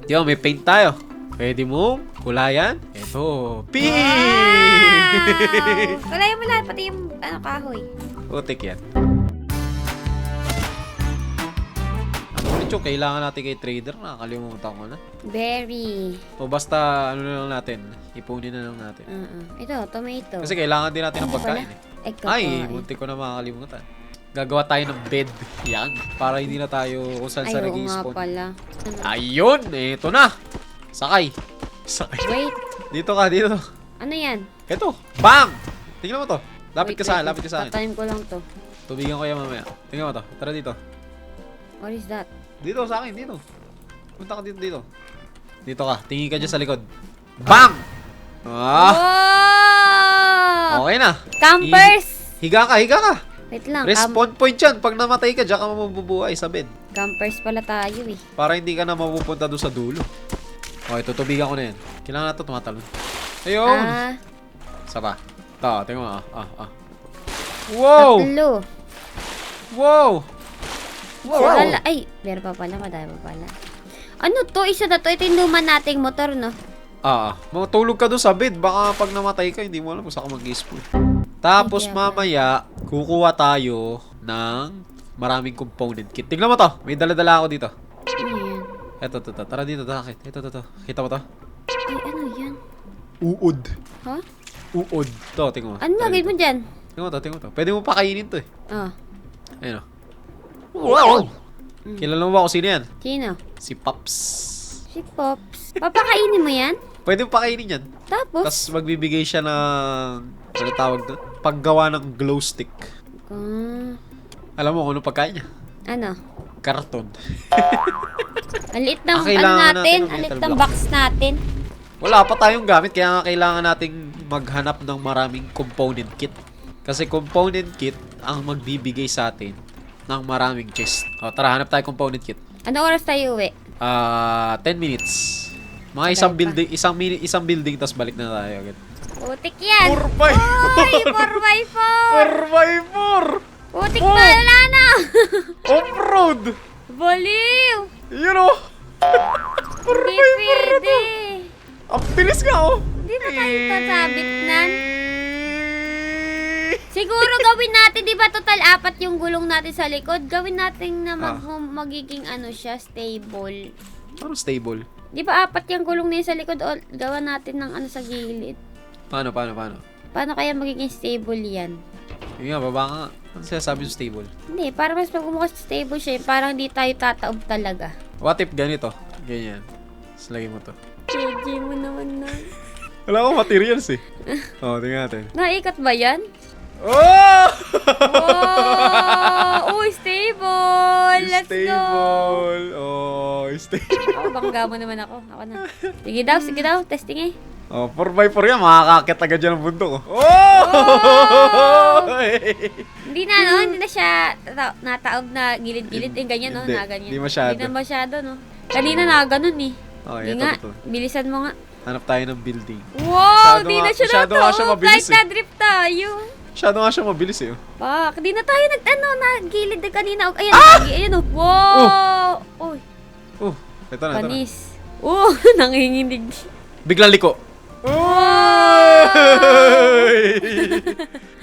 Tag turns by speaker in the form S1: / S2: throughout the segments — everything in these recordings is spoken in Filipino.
S1: Di ba, may paint tayo. Pwede mo kulayan. Ito. Pink!
S2: Wow! Kulayan mo lahat, pati yung kahoy.
S1: Putik yan. Ano ulit yung kailangan natin kay trader? Nakakalimutan ko na.
S2: Berry.
S1: O basta, ano na lang natin. Ipunin na lang natin.
S2: Ito, tomato.
S1: Kasi kailangan din natin ng pagkain eh.
S2: Egg
S1: Ay, muntik ko na makakalimutan. Gagawa tayo ng bed. Yan. Para hindi na tayo kung saan sa
S2: Ay, oo nga
S1: nag-i-spawn.
S2: pala.
S1: Ayun! Ito na! Sakay. Sakay.
S2: Wait,
S1: Dito ka, dito.
S2: ano yan?
S1: Ito. Bang! Tingnan mo to. Lapit
S2: Wait,
S1: ka sa akin,
S2: wait,
S1: lapit ka sa akin.
S2: Tatanim ko lang to.
S1: Tubigan ko yan mamaya. Tingnan mo to. Tara dito.
S2: What is that?
S1: Dito sa akin, dito. Punta ka dito, dito. Dito ka. Tingin ka dyan sa likod. Bang! Ah!
S2: Wow!
S1: Okay na.
S2: Campers!
S1: Higa ka, higa ka.
S2: Wait lang,
S1: Respawn point yan. Pag namatay ka, dyan ka mabubuhay sa bed.
S2: campers pala tayo eh.
S1: Para hindi ka na mapupunta doon sa dulo. Okay, tutubigan ko na yan. Kailangan na ito tumatalon. Ayun! Isa pa. Ito, tingnan mo. Wow!
S2: Tatlo.
S1: Wow! Wow!
S2: Ay, meron pa pala, madami pa pala. Ano to? Isa na to. Ito yung luma nating motor, no?
S1: Matulog ka doon sa bed. Baka pag namatay ka, hindi mo alam kung saan ka mag-spawn. Tapos mamaya, kukuha tayo ng maraming component kit. Tingnan mo to. May dala-dala ako dito.
S2: Ano yan?
S1: Ito. Tara dito. Ito. Kita mo to?
S2: Ay, ano yan?
S1: Uod.
S2: Ha?
S1: Uod. Ito, tingnan mo.
S2: Ano lagay mo dyan?
S1: Tingnan mo to. Pwede mo pakainin to eh. Ayun o.
S2: Wow!
S1: Kilala mo ba kung sino yan?
S2: Sino?
S1: Si Pops.
S2: Si Pops. Papakainin mo yan?
S1: Pwede mo pakainin yan.
S2: Tapos?
S1: Tapos magbibigay siya ng... Ano tawag doon? Paggawa ng glow stick. Alam mo kung ano pagkain niya?
S2: Ano?
S1: Karton.
S2: Alit ng ano
S1: kailangan
S2: natin?
S1: natin ng
S2: Alit
S1: metal
S2: ng
S1: block.
S2: box natin.
S1: Wala pa tayong gamit kaya nga kailangan nating maghanap ng maraming component kit. Kasi component kit ang magbibigay sa atin ng maraming chest. O tara, hanap tayo component kit.
S2: Ano oras tayo uwi?
S1: 10 minutes. Mga isang building tas balik na tayo agad.
S2: Putik yan!
S1: 4x4!
S2: Uy! 4x4!
S1: 4x4!
S2: Putik na! Wala na!
S1: Off-road!
S2: Baliw!
S1: Yun o!
S2: Hindi pwede!
S1: Ang bilis nga oh!
S2: Hindi na tayo sasabit nan. Siguro gawin natin, di ba total 4 yung gulong natin sa likod? Gawin natin na magiging ano siya, stable.
S1: Ano stable?
S2: Di ba 4 yung gulong na yun sa likod? O gawa natin ng ano sa gilid.
S1: Paano?
S2: Paano kaya magiging stable yan?
S1: Yun nga, baba nga. Ano sinasabi yung stable?
S2: Hindi, para mas pagmumukas stable siya, parang hindi tayo tataob talaga.
S1: What if ganito? Ganyan. Tapos lagay mo to.
S2: JJ mo naman na.
S1: Wala akong materials eh. Tingnan natin.
S2: Naikot ba yan?
S1: Oh!
S2: Oh! Uy, stable! Let's go!
S1: Stable! Oh, stable.
S2: Oh, bangga mo naman ako. Ako na. Sige daw. Testing eh.
S1: 4x4 yan. Makakakit agad dyan ang bundok. Oh!
S2: Hindi na siya nataob na gilid-gilid. Ganyan, no?
S1: Hindi,
S2: Na ganyan.
S1: hindi masyado.
S2: Hindi na masyado, no? Kanina na ganun eh.
S1: Okay,
S2: Hindi nga.
S1: ito.
S2: Bilisan mo nga.
S1: Hanap tayo ng building.
S2: Wow! Di na siya
S1: masyado nga siya
S2: nataob.
S1: mabilis
S2: Kahit na-drift tayo.
S1: Masyado nga siya mabilis eh.
S2: Pak, di na tayo nag-gilid na kanina. Ayan, ayan, oh. Wow! Uy,
S1: Ito na.
S2: panis. Nanginginig.
S1: Biglang liko.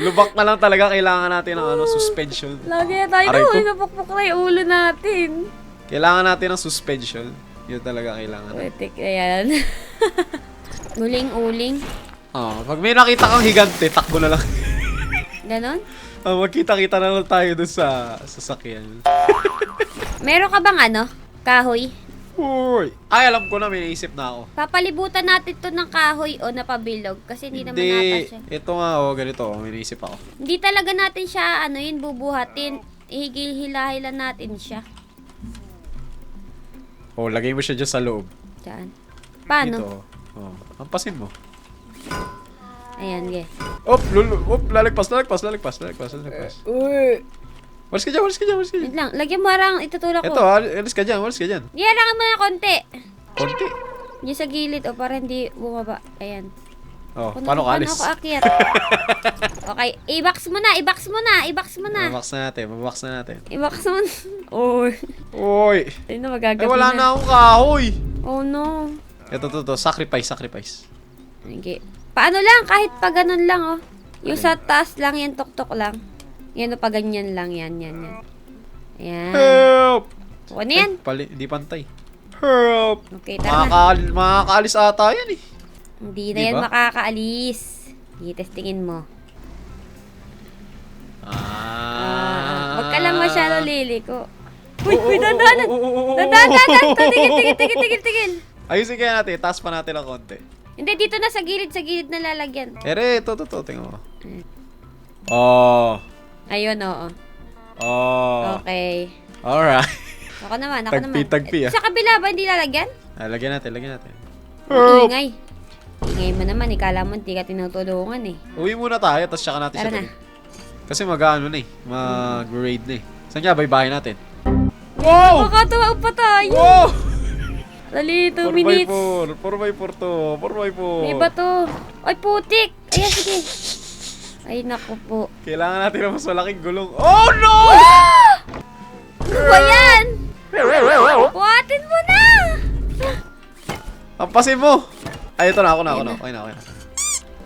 S1: Lubak na lang talaga. Kailangan natin ng suspension.
S2: Lagi na tayo.
S1: Aray ko.
S2: Napukpok na yung ulo natin.
S1: Kailangan natin ng suspension. Yun talaga kailangan.
S2: Putik na yan. Uling-uling.
S1: Pag may nakita kang higante, takbo na lang.
S2: Ganon?
S1: Magkita-kita na lang tayo dun sa sasakyan.
S2: Meron ka bang kahoy?
S1: Uy! Ay, alam ko na, may naisip na ako.
S2: Papalibutan natin to ng kahoy o napabilog kasi hindi naman nata siya.
S1: Ito nga, ganito. May naisip ako.
S2: Hindi talaga natin siya, bubuhatin. Ihigil-hilahilan natin siya.
S1: Lagay mo siya dyan sa loob.
S2: Diyan. Paano?
S1: Dito. Hampasin mo.
S2: Ayan, ge.
S1: Lalagpas.
S2: Uy!
S1: Walis ka dyan.
S2: Wait lang, lagyan mo arang itutulak ko.
S1: Ito, walis ka dyan.
S2: Iyarangan mo na konti.
S1: Konti.
S2: Diyan sa gilid para hindi bumaba. Ayan.
S1: Paano ka alis?
S2: Paano ako akyat? Okay, i-box mo na.
S1: Mabaks na natin.
S2: I-box mo na. Uy.
S1: Uy!
S2: Ayun na, magagabi
S1: Wala
S2: na.
S1: na akong kahoy.
S2: Oh no.
S1: Ito, sacrifice.
S2: Okay. Paano lang? Kahit pa ganun lang, oh. Yung sa taas lang, yan, tok-tok lang. Yan, pa ganyan lang, yan. Ayan.
S1: Help!
S2: So, ano yan?
S1: Hindi pantay. Help!
S2: Okay, tara na.
S1: Makakaalis ata yan eh.
S2: Hindi na
S1: Di
S2: yan
S1: ba?
S2: makakaalis. Sige, testingin mo. Wag ka lang masyado liliko. Uy, dandanan! Dandanan! Tigil!
S1: Ayusin kaya natin, taas pa natin ng konti.
S2: Hindi, dito na sa gilid na lalagyan.
S1: Ere, ito, tingnan mo. Oh.
S2: Ayun, oo.
S1: Oh.
S2: Okay.
S1: Alright.
S2: Ako naman.
S1: Tagpi, ah.
S2: Sa kabila ba hindi lalagyan?
S1: Lagyan natin.
S2: Ingay. Ingay mo naman, ikala mo hindi ka tinutulungan eh.
S1: Uwi muna tayo, tapos tsaka natin
S2: Tara
S1: siya
S2: na.
S1: dali. Kasi mag-ano na eh. Mag-raid na eh. Saan nga ba yung bahay natin? Wow!
S2: Makatuwa pa tayo.
S1: Wow!
S2: Dali, 2 minutes.
S1: 4x4 to. 4x4.
S2: May bato. Ay, putik. Ayan, sige. Ay, naku po.
S1: Kailangan natin ng mas malaking gulong. Oh no!
S2: Ano ba yan? Buhatin mo na!
S1: Hampasin mo! Ay, ito na. Ako na. Okay na.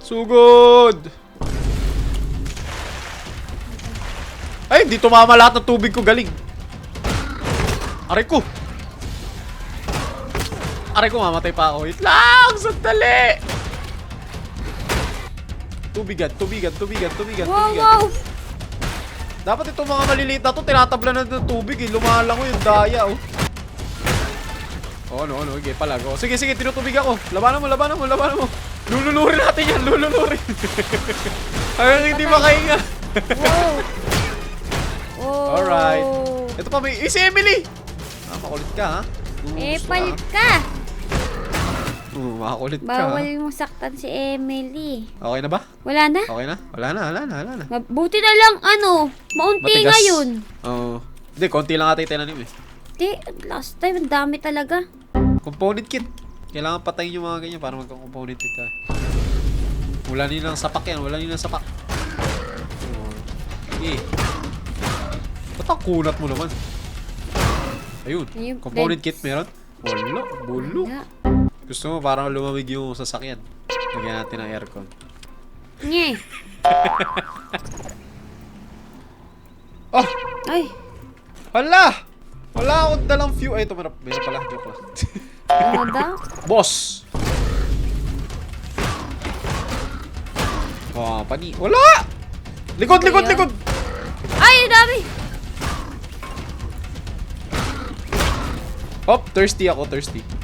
S1: Sugod! Ay, di tumama lahat ng tubig ko. Galing. Aray ko, mamatay pa ako. Wait lang! Sandali! Tubigan.
S2: Wow!
S1: Dapat itong mga maliliit na to, tinatabla na ng tubig eh. Lumalango yung daya oh. Ano, okay, palag. Oh. Sige, tinutubig ako. Labanan mo. Lululurin natin yan, Hanggang hindi makahinga.
S2: Oh.
S1: Alright. Ito pa may... si Emily! Makulit ka ha?
S2: Palit ka.
S1: Makakulit ka.
S2: Bawal mo saktan si Emily.
S1: Okay na ba?
S2: Wala na?
S1: Okay na? Wala na.
S2: Buti na lang, maunti
S1: Matigas.
S2: ngayon.
S1: Oo. Hindi, konti lang ata yung tinanim eh.
S2: Di, last time, ang dami talaga.
S1: Component kit. Kailangan patayin yung mga ganyan para magka-component kit tayo. Wala nilang sapak yan. Okay. Ba't ang kunat mo naman? Ayun. Component kit meron? Wala. Bulo.
S2: Wala.
S1: Gusto mo parang lumamig yung sasakyan. Lagyan natin ng aircon.
S2: Nye.
S1: Oh!
S2: Ay,
S1: Hala! Wala akong dalang fuel. Ay, ito meron pala. Joke lang.
S2: ano daw?
S1: Boss! Oh, pani. Wala! Likod!
S2: Ay, ang dami!
S1: Hop, thirsty.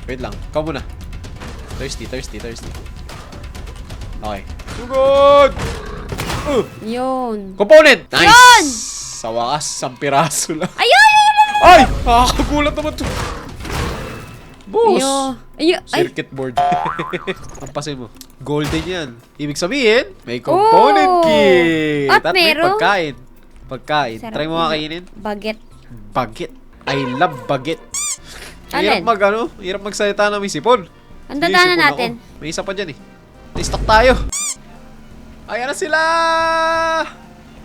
S1: Wait lang. Ikaw muna. Thirsty. Okay. Sugod!
S2: Yun.
S1: Component! Nice!
S2: Yun!
S1: Sa wakas, 1 piraso lang.
S2: Ayun!
S1: Ay! Nakakagulat naman to. Boss!
S2: Ayun! Ay!
S1: Circuit board. Hampasin mo. Golden yan. Ibig sabihin, may component kit.
S2: At
S1: may
S2: meron?
S1: pagkain.
S2: Sarap
S1: Try mo
S2: yun.
S1: kainin.
S2: Baget.
S1: I love baget.
S2: Alin?
S1: Hirap magsalita na may sipon.
S2: Ang dadaanan
S1: Sige, sipon
S2: natin.
S1: ako. May isa pa dyan eh. Na-stock tayo. Ayan na sila!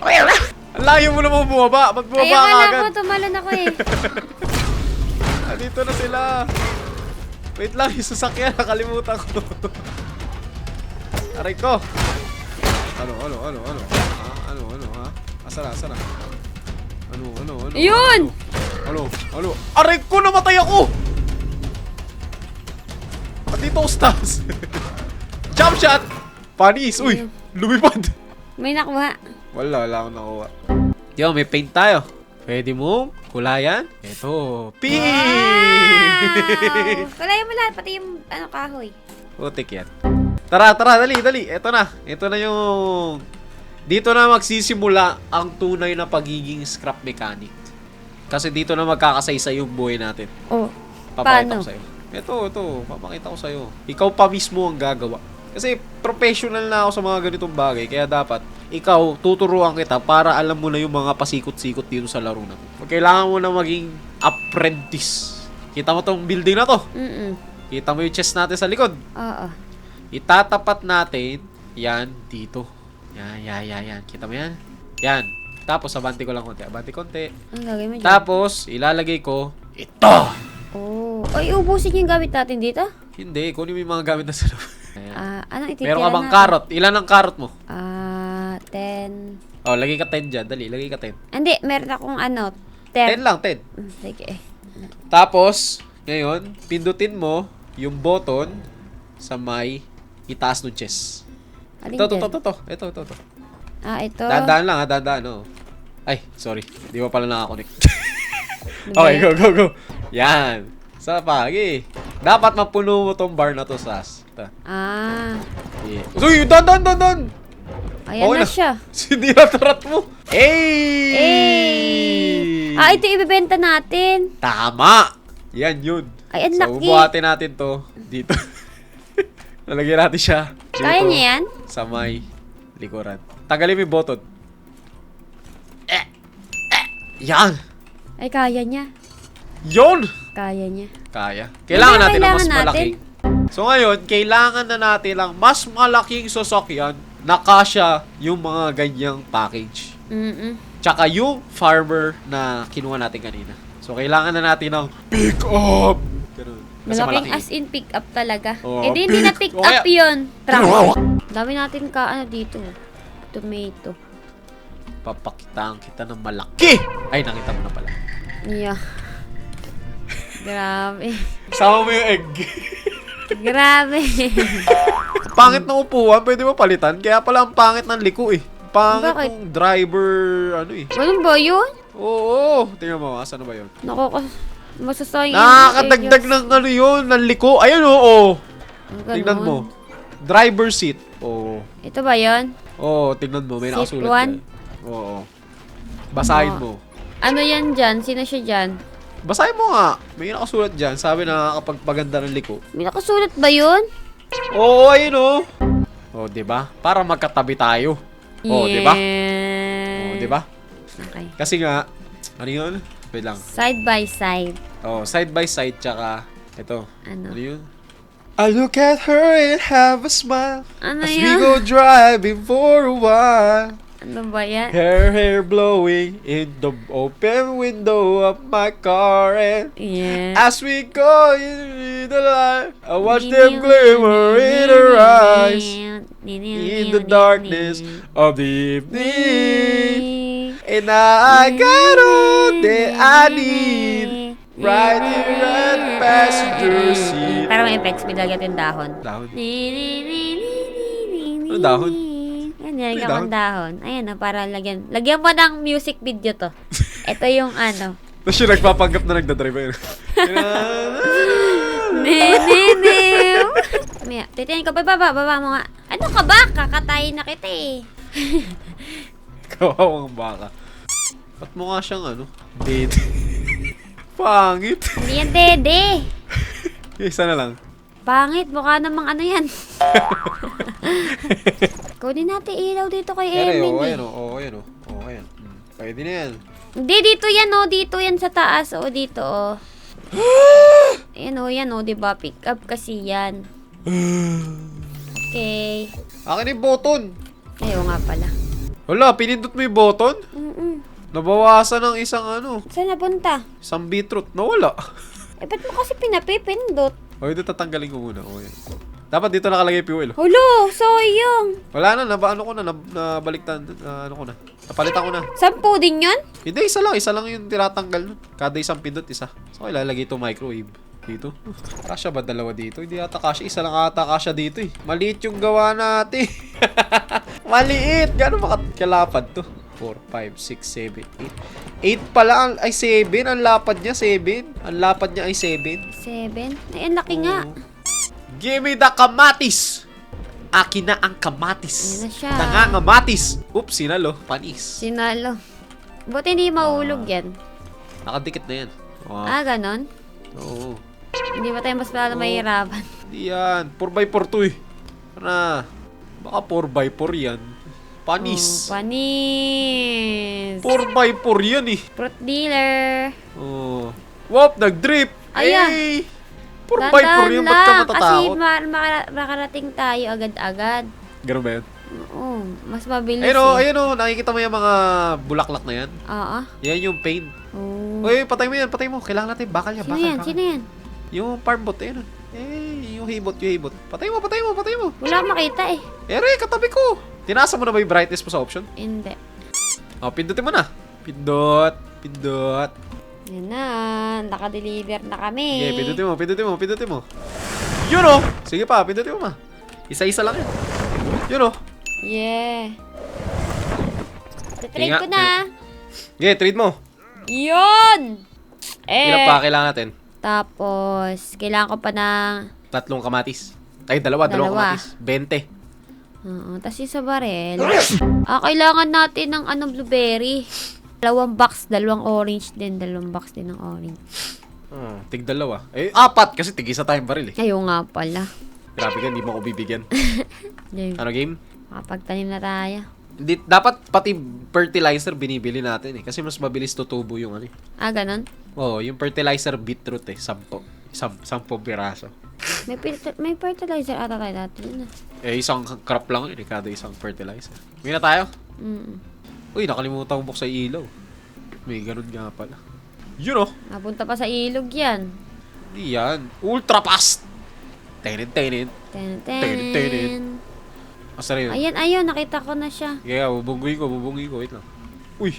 S1: Ayan na! Ang layo mo naman bumaba. Ba't bumaba
S2: Ayun
S1: ka
S2: ka
S1: agad?
S2: na po, tumalon ako eh.
S1: Dito na sila. Wait lang, yung sasakyan. Nakalimutan ko. Aray ko. Ano, ha? Asara. Ano?
S2: Yun!
S1: Ano? Aray ko, namatay ako! At dito ako stars. Jump shot! Panis! Uy! Lumipad!
S2: May nakuha.
S1: Wala akong nakuha. Yo, may paint tayo. Pwede mo kulayan. Ito. Pink!
S2: Wow! Kalayan mo lahat, pati yung kahoy.
S1: Putik yan. Tara, dali. Ito na yung... Dito na magsisimula ang tunay na pagiging scrap mechanic. Kasi dito na magkakasaysay yung buhay natin.
S2: Oh,
S1: Papakita
S2: paano?
S1: ko sa'yo. Ito. Papakita ko sa'yo. Ikaw pa mismo ang gagawa. Kasi professional na ako sa mga ganitong bagay. Kaya dapat, ikaw, tuturuan kita para alam mo na yung mga pasikot-sikot dito sa laro na to. Kailangan mo na maging apprentice. Kita mo tong building na to. Kita mo yung chest natin sa likod.
S2: Oo.
S1: Itatapat natin yan dito. Yan. Kita mo yan? Yan. Tapos, abanti ko lang konti.
S2: Ang gagawin mo dyan?
S1: Tapos, ilalagay ko ito.
S2: Oh, O, iubusin yung gamit natin dito?
S1: Hindi, kunin mo yung mga gamit na sa loob.
S2: Anong ititira
S1: Meron ka bang
S2: natin?
S1: carrot? Ilan ang carrot mo?
S2: 10.
S1: Oh, lagay ka 10 dyan. Dali, lagay ka 10.
S2: Hindi, meron akong
S1: 10
S2: 10.
S1: lang, 10.
S2: Sige.
S1: Tapos, ngayon, pindutin mo yung button sa may itaas ng chest.
S2: Alin
S1: Ito.
S2: dyan? Ito.
S1: Dahan-dahan lang ha, dahan-dahan. Oh. Ay, sorry. Di mo pala nakakonect.
S2: Ano ba
S1: Okay,
S2: yan?
S1: go. Yan. Sa pagi. Dapat mapuno mo tong bar na to, Sas. Ito. Yeah. Uy, dan!
S2: Ayan
S1: Okay
S2: na
S1: na.
S2: siya.
S1: Siniratarat mo. Hey!
S2: Ito ibebenta natin.
S1: Tama! Yan yun.
S2: Ay, ang
S1: So,
S2: laki.
S1: bubuhatin natin to dito. Lalagyan natin siya dito.
S2: Kaya niya yan?
S1: Sa may likuran. Tanggalin mo yung button. Yan!
S2: Ay, kaya niya.
S1: Yun!
S2: Kaya niya.
S1: Kaya. Kailangan natin ng mas
S2: kailangan
S1: malaki.
S2: natin?
S1: So ngayon, kailangan na natin lang mas malaking sasakyan na kasya yung mga ganyang package. Tsaka yung farmer na kinuha natin kanina. So kailangan na natin ng pick up! Ganun. Kasi
S2: Malaking
S1: malaki.
S2: as in pick up talaga.
S1: Oh,
S2: Hindi na
S1: pick
S2: pick
S1: up.
S2: up yun. Truck. Dami natin dito. Tomato.
S1: Papakitaan kita ng malaki! Ay, nakita mo na pala.
S2: Yeah. Grabe.
S1: Sama mo yung egg.
S2: Grabe.
S1: Pangit na upuan, pwede mo palitan. Kaya pala ang pangit ng liko eh. Pangit
S2: Bakit?
S1: ng driver, ano eh.
S2: Ganun ba yun?
S1: Oo, tingnan mo, asan na ba yun?
S2: Masasayang.
S1: Nakakadagdag ng ano yun, ng liko. Ayun oo. Tingnan mo. Driver seat. Oo.
S2: Ito ba yun?
S1: Oo, tingnan mo, may
S2: Seat
S1: nakasulat
S2: one?
S1: dyan. Oo. Basahin mo.
S2: Ano yan dyan? Sino siya dyan?
S1: Basahin mo nga. May nakasulat dyan. Sabi na kapag paganda ng liko.
S2: May nakasulat ba yun?
S1: Oo, ayun oh. Oh, 'di ba? Para magkatabi tayo. Oh, 'di ba? Oh, 'di ba?
S2: Okay.
S1: Kasi nga, ano 'yun? Wait lang.
S2: Side by side.
S1: Oh, side by side tsaka ito.
S2: Ano?
S1: Ano 'yun? I look at her and have a smile
S2: Ano
S1: as we
S2: yun?
S1: go driving for a while.
S2: Ano ba yan?
S1: Her hair blowing in the open window of my car and
S2: Yeah.
S1: as we go in the light, I watch them glimmer in her eyes in the darkness of the evening. And I got all that I need right here at the passenger seat.
S2: Para may effects, binagyan yung dahon.
S1: Dahon.
S2: Ano
S1: dahon?
S2: Yan,
S1: May
S2: nilagyan ko ng dahon. Ayan na, para lagyan. Lagyan mo ng music video to. Ito yung ano.
S1: Tapos yung nagpapanggap na nagdadrive.
S2: Maya, titingin ko, baba mo nga. Ano ka ba? Kakatayin na kita eh.
S1: Kawawang baka. Ba't mo nga siyang ano? Dead. Pangit.
S2: Hindi yan dede.
S1: Isa na lang.
S2: Pangit, mukha namang ano yan. Kunin natin ilaw dito kay
S1: Pero,
S2: Emin
S1: ayan
S2: eh.
S1: ayan ayan. Pwede na yan.
S2: Hindi, dito yan oh. Dito yan sa taas oh. Dito oh. Yan oh, diba? Pick up kasi yan. Okay.
S1: Akin yung button.
S2: Ayaw nga pala.
S1: Wala, pinindot mo yung button? Nabawasan ng isang ano,
S2: Saan napunta?
S1: isang beetroot. Nawala.
S2: Eh, ba't mo kasi pinapipindot?
S1: O, ito tatanggalin ko muna. O, yan. Dapat dito nakalagay fuel.
S2: Hulo, sayang.
S1: Wala na, ano ko na, nabaliktad, ano ko na. Napalitan ko na.
S2: 10 din yun?
S1: Hindi, isa lang yung tinatanggal nun. Kada isang pindot, isa. So, ilalagay ito microwave. Dito. Kasya ba dalawa dito? Hindi ata kasya. Isa lang ata kasya dito eh. Maliit yung gawa natin. Maliit! Gano'n kalapad to? 4, 5, 6, 7, 8. 8 pala. Ay, 7. Ang lapad niya, 7. Ang lapad niya ay 7.
S2: 7? Ay, ang laki nga.
S1: Give me the kamatis! Akin na ang kamatis.
S2: Ayan na siya.
S1: Nangangamatis. Oops, sinalo. Panis.
S2: Sinalo. Buti hindi mahulog yan.
S1: Nakadikit na yan. Oh.
S2: Ganon?
S1: Oo.
S2: Hindi ba tayo mas lalo mahirapan?
S1: Hindi yan. 4x4 to eh. Na. Baka 4x4 yan. Panis.
S2: Panis.
S1: 4x4 yan eh.
S2: Fruit dealer.
S1: Oh. Wop, nag-drip.
S2: Ayan.
S1: Hey! 4x4 yan. Ba't ka
S2: Kasi
S1: matatakot?
S2: makarating tayo agad-agad.
S1: Ganun ba yan?
S2: Oo, mas mabilis
S1: Ayun o. Nakikita mo yung mga bulaklak na yan?
S2: Oo.
S1: Yan yung paint.
S2: Oh.
S1: Uy, patay mo yan. Patay mo. Kailangan natin. Bakal yan.
S2: Sino
S1: Bakal.
S2: yan?
S1: Bakal.
S2: Sino yan?
S1: Yung farm bot, eh. Yung hibot. Patay mo.
S2: Wala makita eh.
S1: Ere, katabi ko. Tinasa mo na ba yung brightness mo sa option?
S2: Hindi.
S1: Oh, pindutin mo na. Pindot.
S2: Yan na. Naka-deliver na kami.
S1: Okay, pindutin mo. Yun oh. Sige pa, pindutin mo ma. Isa-isa lang yan. Yun oh.
S2: Yeah. Trade
S1: Inga.
S2: ko na.
S1: Okay, trade mo.
S2: Yun!
S1: Ilan pa kailangan natin?
S2: Tapos, kailangan ko pa ng...
S1: 3 kamatis. Ay, dalawa kamatis. 20.
S2: Oo, tapos yung sa barel. Kailangan natin ng blueberry. 2 box, 2 orange din. 2 box din ng orange.
S1: Tig dalawa. Eh, 4 kasi tig isa tayong baril eh.
S2: Ayaw nga pala.
S1: Grabe ka, hindi mo ako bibigyan. Ano game?
S2: Makapagtanim na tayo.
S1: Hindi, dapat pati fertilizer binibili natin eh. Kasi mas mabilis tutubo yung ano eh.
S2: Ganon?
S1: Oo, yung fertilizer beetroot eh. 10 piraso.
S2: May fertilizer ata tayo dati.
S1: Eh, isang crop lang yun eh. Kada isang fertilizer. May na tayo? Uy, nakalimutan ko buksan ilaw. May ganun nga pala. Yun oh.
S2: Napunta pa sa ilog yan.
S1: Hindi yan. Ultra fast! Tenin. Asa rin yun?
S2: Ayun, nakita ko na siya.
S1: Kaya, bubunggoy ko. Wait lang. Uy!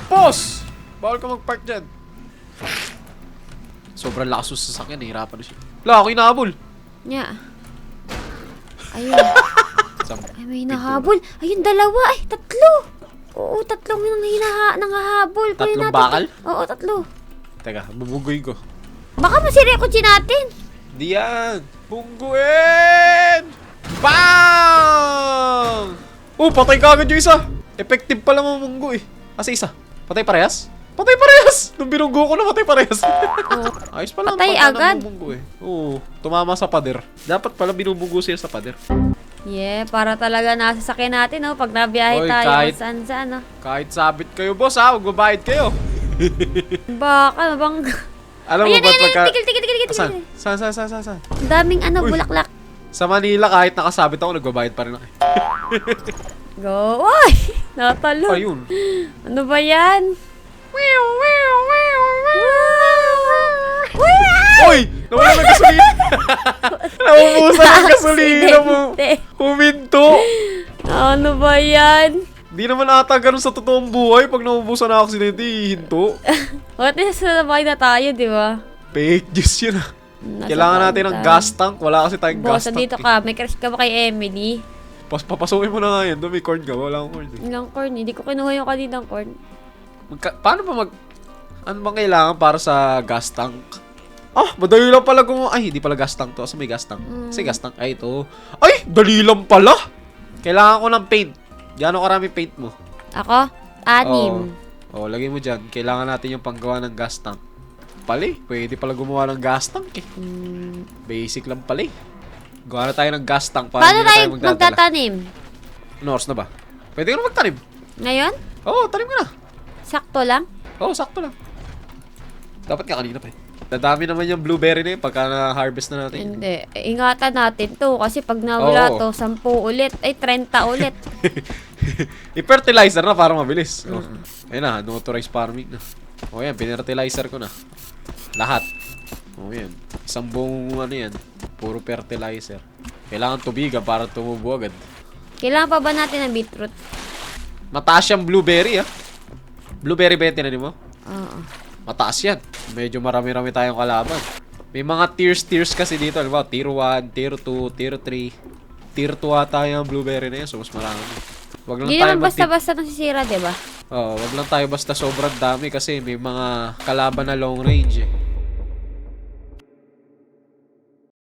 S1: Boss! Bawal ka mag-park dyan. Sobrang lakas yung sasakyan, hirapan na siya. Wala, ako inahabol.
S2: Nya. Ayun. Ay, may hinahabol. Ayun, 2. Ay, 3. Oo, 3 yung nangahabol. Pwede
S1: 3
S2: natin
S1: bakal?
S2: Oo, 3.
S1: Teka, bubunggoy ko.
S2: Baka masira yung kutsi natin.
S1: Di yan! Bungguin! Bang! Patay ka agad yung isa. Effective pala mamunggo eh. Kasi isa. Patay parehas? Nung binunggo ko na patay parehas. Ayos pala.
S2: Patay agad?
S1: Oo, tumama sa pader. Dapat pala binubunggo siya sa pader.
S2: Yeah, para talaga nasa sakyan natin, no? Pag nabiyahe
S1: Oy,
S2: tayo
S1: kahit-
S2: kung saan, no?
S1: Kahit sabit kayo, boss ha. Magbabayad kayo.
S2: Baka, bang...
S1: Alam mo ba't pagka...
S2: Tigil.
S1: Saan?
S2: Ang daming
S1: Uy.
S2: bulaklak.
S1: Sa Manila, kahit nakasabit ako, nagbabayad pa rin ako.
S2: Go. Uy! Natalo.
S1: Ayun.
S2: Ano ba yan?
S1: Uy! Nawala ng gasolina! Naubusan ng gasolina mo!
S2: Aksidente.
S1: Huminto!
S2: Ano ba yan?
S1: Di naman ata ganun sa totoong buhay. Pag naubusan ng aksidente, hihinto.
S2: Bakit nasa sabay na tayo, di ba?
S1: Fake news yun ah. Kailangan natin ng gas tank. Wala kasi tayong gas
S2: Boss,
S1: tank.
S2: dito ka. May crush ka ba kay Emily?
S1: Papasukin mo na nga yan. Doon may corn ka. Wala akong corn.
S2: Ilang corn? Hindi ko kinuha yung kaninang corn.
S1: Paano ba ano bang kailangan para sa gas tank? Madali lang pala Ay, hindi pala gas tank to. Asa may gas tank? Kasi gas tank. Ay, ito. Ay, dali lang pala! Kailangan ko ng paint. Gano'ng karami paint mo?
S2: Ako? 6.
S1: Lagay mo dyan. Kailangan natin yung panggawa ng gas tank. Pwede pala gumawa ng gas tank eh. Basic lang pala eh. Gawa na tayo ng gas tank para
S2: Paano
S1: hindi na
S2: tayo
S1: tayo magdadala.
S2: magtatanim?
S1: Ano oras na ba? Pwede ka na magtanim.
S2: Ngayon?
S1: Tanim ka na.
S2: Sakto lang?
S1: Sakto lang. Dapat ka kanina pa eh. Dadami naman yung blueberry na yun pagka na-harvest na natin.
S2: Hindi. Ingatan natin to kasi pag nawala to, 10 ulit. Ay, 30 ulit.
S1: I-fertilizer na para mabilis. Ayun na, unauthorized farming na. Yan, pinertilizer ko na. Lahat. Yan. Isang buong yan. Puro fertilizer. Kailangan tubigan para tumubo agad.
S2: Kailangan pa ba natin ng beetroot?
S1: Mataas yung blueberry Blueberry ba yung tinanim mo?
S2: Oo.
S1: Mataas yan. Medyo marami-rami tayong kalaban. May mga tiers kasi dito. Alam mo, tier 1, tier 2, tier 3. Tier 2 ata yung blueberry na yun. So, mas marami. Wag lang
S2: Hindi
S1: tayo
S2: naman basta-basta nasisira, diba?
S1: wag lang tayo basta sobrang dami kasi may mga kalaban na long range eh.